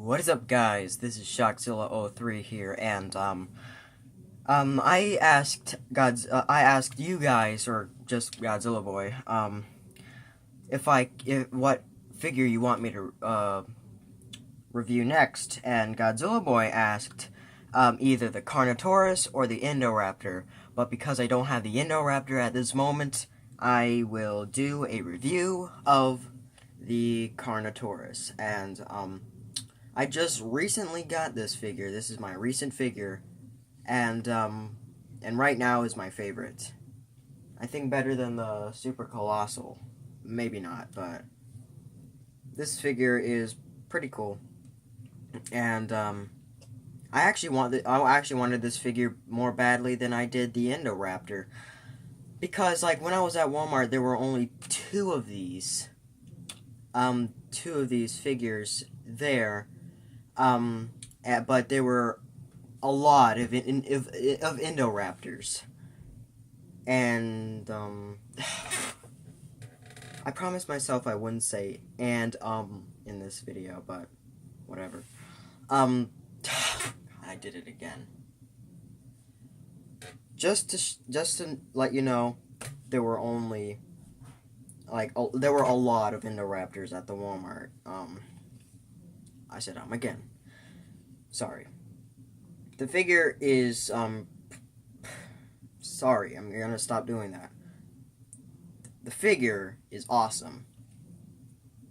What is up, guys? This is Shockzilla03 here, and I asked you guys, or just Godzilla Boy, if what figure you want me to review next, and Godzilla Boy asked either the Carnotaurus or the Indoraptor, but because I don't have the Indoraptor at this moment, I will do a review of the Carnotaurus, and I just recently got this figure. This is my recent figure, and right now is my favorite. I think better than the Super Colossal. Maybe not, but this figure is pretty cool. And I actually wanted this figure more badly than I did the Indoraptor, because like when I was at Walmart, there were only two of these figures there. But there were a lot of Indoraptors, and I promised myself I wouldn't say in this video, but whatever. I did it again. Just to let you know, there were only there were a lot of Indoraptors at the Walmart. I said again. Sorry. The figure is, sorry, I'm gonna stop doing that. The figure is awesome.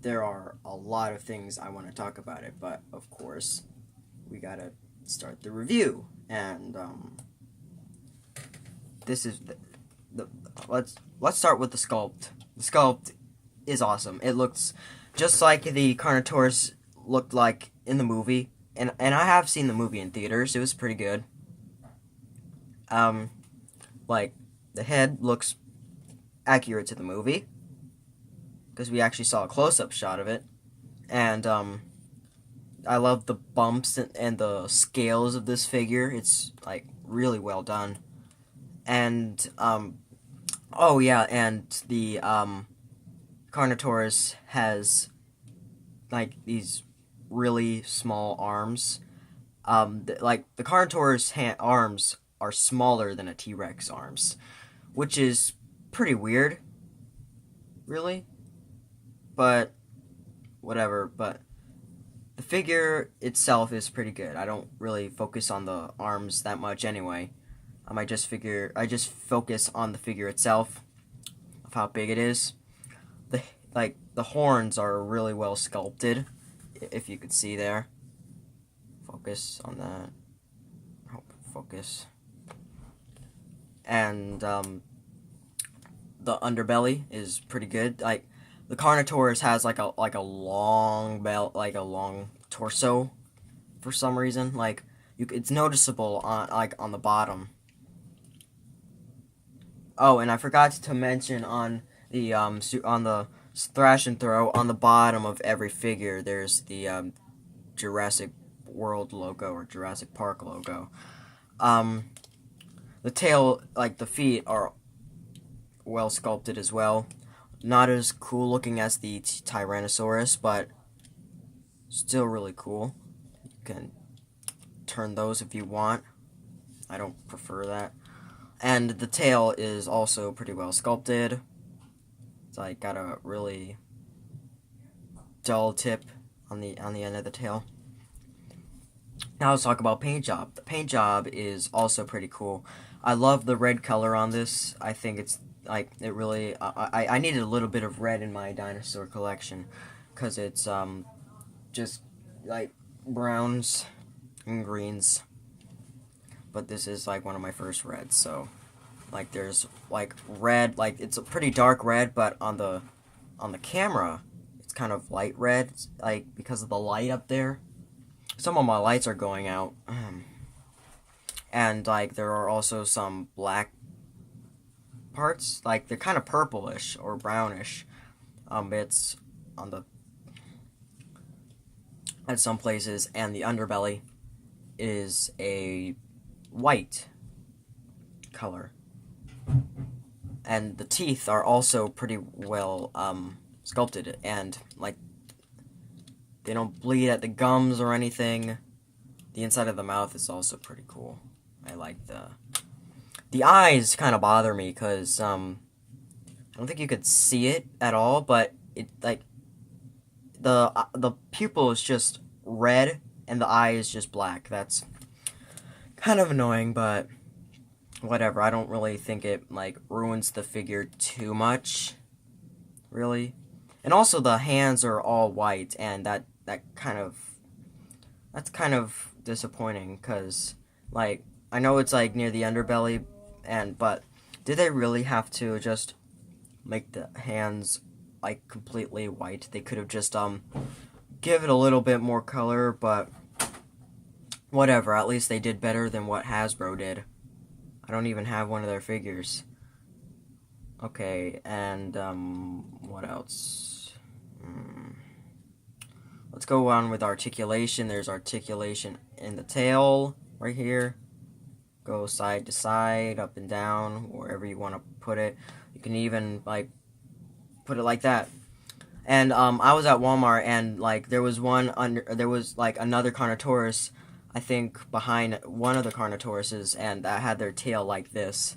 There are a lot of things I want to talk about it, but of course, we gotta start the review. And, this is let's start with the sculpt. The sculpt is awesome. It looks just like the Carnotaurus looked like in the movie, and I have seen the movie in theaters. It was pretty good. Like, the head looks accurate to the movie, because we actually saw a close-up shot of it, and I love the bumps and the scales of this figure. It's like really well done. And oh yeah, and the Carnotaurus has like these really small arms. Like the Carnotaurus arms are smaller than a T-Rex arms, which is pretty weird, really. But whatever. But the figure itself is pretty good. I don't really focus on the arms that much anyway. I just focus on the figure itself, of how big it is. The horns are really well sculpted, if you could see there. Focus on that. Focus. And the underbelly is pretty good. Like the Carnotaurus has like a long belt, like a long torso, for some reason. Like it's noticeable on the bottom. Oh, and I forgot to mention on the Thrash and Throw, on the bottom of every figure, there's the Jurassic World logo, or Jurassic Park logo. The tail, like the feet, are well sculpted as well. Not as cool looking as the Tyrannosaurus, but still really cool. You can turn those if you want. I don't prefer that. And the tail is also pretty well sculpted. It's like got a really dull tip on the end of the tail. Now let's talk about paint job. The paint job is also pretty cool. I love the red color on this. I think it's like it really. I needed a little bit of red in my dinosaur collection, because it's just like browns and greens. But this is like one of my first reds, so like there's like red, like it's a pretty dark red, but on the camera it's kind of light red, like because of the light up there. Some of my lights are going out, and like there are also some black parts, like they're kind of purplish or brownish bits at some places, and the underbelly is a white color, and the teeth are also pretty well sculpted, and like They don't bleed at the gums or anything. The inside of the mouth is also pretty cool. I like the eyes kind of bother me because I don't think you could see it at all, but it like the pupil is just red and the eye is just black. That's kind of annoying, but whatever. I don't really think it like ruins the figure too much, really. And also the hands are all white, and that's kind of disappointing because like I know it's like near the underbelly, but did they really have to just make the hands like completely white? They could have just give it a little bit more color, but whatever. At least they did better than what Hasbro did. I don't even have one of their figures. Okay, and what else? Let's go on with articulation. There's articulation in the tail right here. Go side to side, up and down, wherever you want to put it. You can even like put it like that. And I was at Walmart, and like there was like another Carnotaurus, I think, behind one of the Carnotauruses, and that had their tail like this.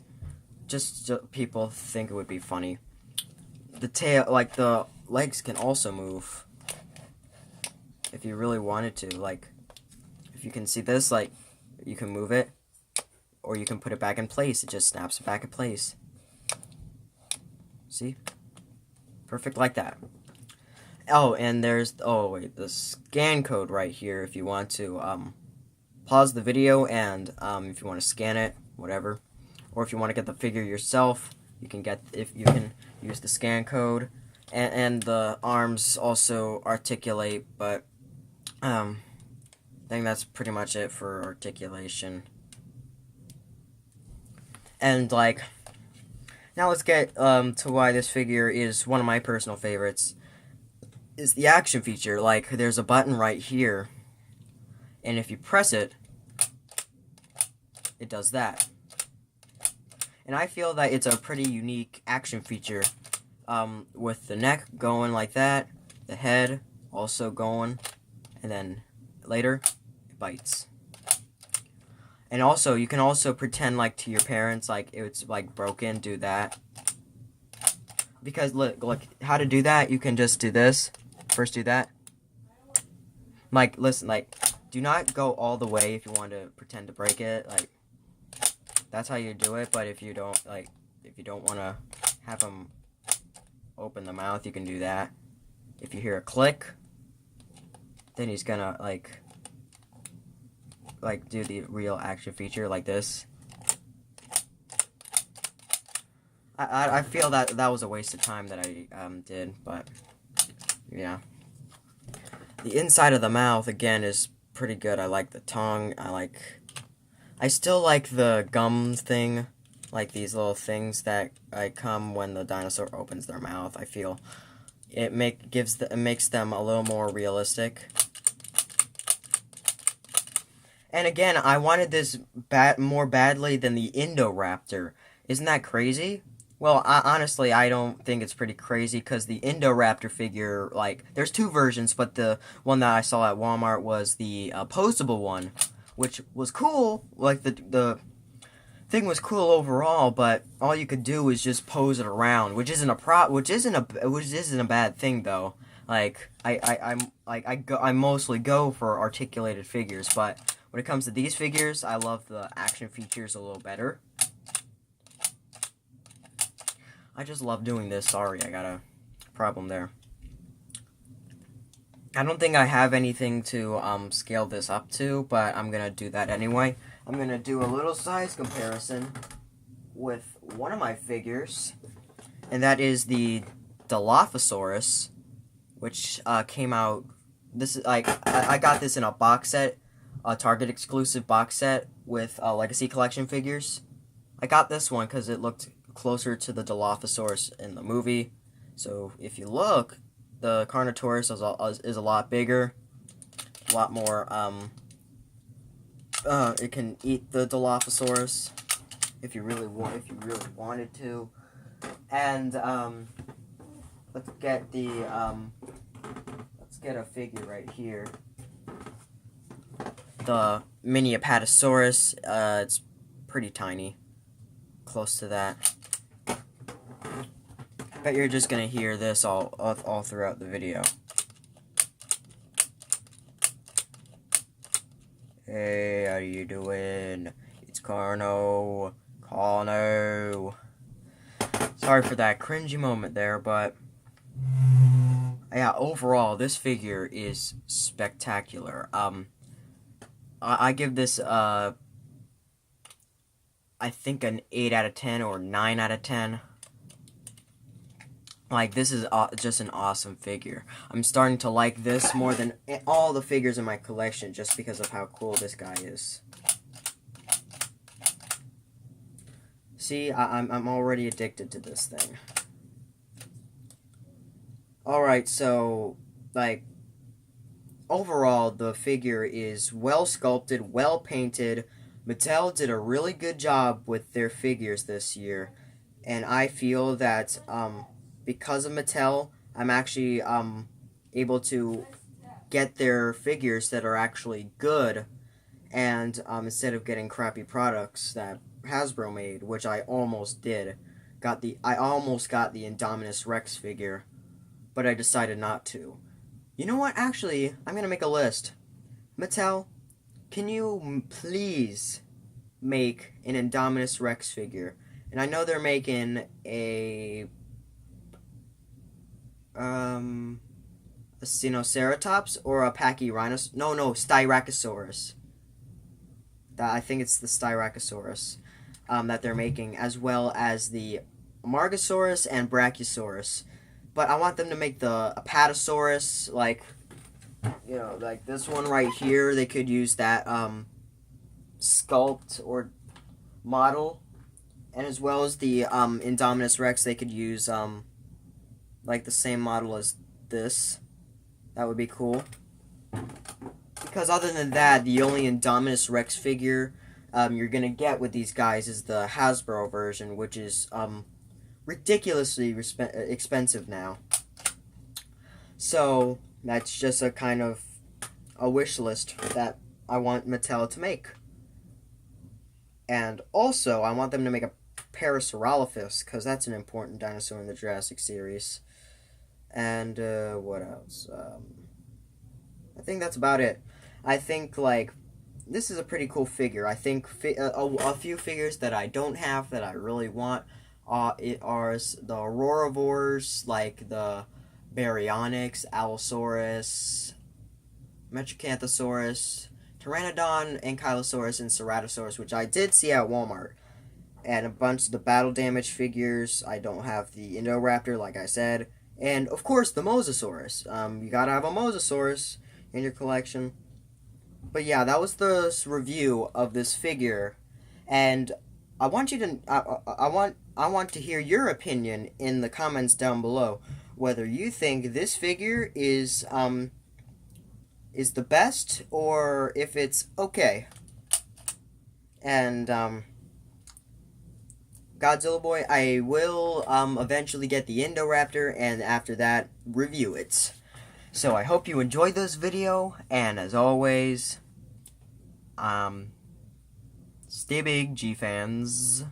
Just so people think it would be funny. The tail, like the legs, can also move if you really wanted to. Like, if you can see this, like you can move it, or you can put it back in place. It just snaps it back in place. See? Perfect like that. Oh, and there's, oh wait, the scan code right here if you want to pause the video and if you want to scan it, whatever. Or if you want to get the figure yourself, you can use the scan code. And the arms also articulate, but I think that's pretty much it for articulation. And like, now let's get to why this figure is one of my personal favorites. Is the action feature. Like, there's a button right here, and if you press it, it does that. And I feel that it's a pretty unique action feature, with the neck going like that, the head also going, and then later, it bites. And also, you can also pretend like to your parents, like it's like broken, do that. Because look, how to do that, you can just do this. First do that. Like, listen, like, do not go all the way if you want to pretend to break it. Like, that's how you do it, but if you don't want to have them open the mouth, you can do that. If you hear a click, then he's gonna, like do the real action feature like this. I feel that was a waste of time that I did, but yeah. The inside of the mouth again is pretty good. I like the tongue. I still like the gum thing, like these little things that come when the dinosaur opens their mouth. I feel it makes them a little more realistic. And again, I wanted this more badly than the Indoraptor. Isn't that crazy? Well, honestly, I don't think it's pretty crazy, because the Indoraptor figure, like, there's two versions, but the one that I saw at Walmart was the postable one, which was cool. Like, the thing was cool overall, but all you could do was just pose it around, which isn't a bad thing though. Like, I mostly go for articulated figures, but when it comes to these figures, I love the action features a little better. I just love doing this. Sorry, I got a problem there. I don't think I have anything to scale this up to, but I'm going to do that anyway. I'm going to do a little size comparison with one of my figures, and that is the Dilophosaurus, which came out. This is like I got this in a box set, a Target exclusive box set with Legacy Collection figures. I got this one because it looked closer to the Dilophosaurus in the movie. So if you look, the Carnotaurus is a lot bigger, a lot more. It can eat the Dilophosaurus if you really wanted to. And let's get a figure right here. The mini Apatosaurus, it's pretty tiny. Close to that. Bet you're just gonna hear this all throughout the video. Hey, how you doing? It's Carno. Sorry for that cringy moment there, but yeah, overall, this figure is spectacular. I give this, I think an 8 out of 10 or 9 out of 10. Like, this is just an awesome figure. I'm starting to like this more than all the figures in my collection just because of how cool this guy is. See, I'm already addicted to this thing. Alright, so, like, overall, the figure is well sculpted, well painted. Mattel did a really good job with their figures this year. And I feel that, because of Mattel, I'm actually, able to get their figures that are actually good. And, instead of getting crappy products that Hasbro made, which I almost did. I almost got the Indominus Rex figure, but I decided not to. You know what? Actually, I'm gonna make a list. Mattel, can you please make an Indominus Rex figure? And I know they're making a Sinoceratops or a Pachyrhinosaurus. No, Styracosaurus. I think it's the Styracosaurus that they're making, as well as the Margosaurus and Brachiosaurus. But I want them to make the Apatosaurus, like, you know, like this one right here. They could use that sculpt or model, and as well as the Indominus Rex, they could use like the same model as this. That would be cool. Because other than that, the only Indominus Rex figure you're gonna get with these guys is the Hasbro version, which is ridiculously expensive now. So that's just a kind of a wish list that I want Mattel to make. And also, I want them to make a Parasaurolophus, because that's an important dinosaur in the Jurassic series. And what else? I think that's about it. I think, like, this is a pretty cool figure. I think a few figures that I don't have that I really want are the Auroravores, like the Baryonyx, Allosaurus, Metracanthosaurus, Pteranodon, Ankylosaurus, and Ceratosaurus, which I did see at Walmart. And a bunch of the battle damage figures. I don't have the Indoraptor, like I said. And, of course, the Mosasaurus. You gotta have a Mosasaurus in your collection. But yeah, that was the review of this figure, and I want you to I want to hear your opinion in the comments down below, whether you think this figure is the best or if it's okay. And Godzilla Boy, I will eventually get the Indoraptor, and after that review it. So I hope you enjoyed this video, and as always, stay big, G-fans.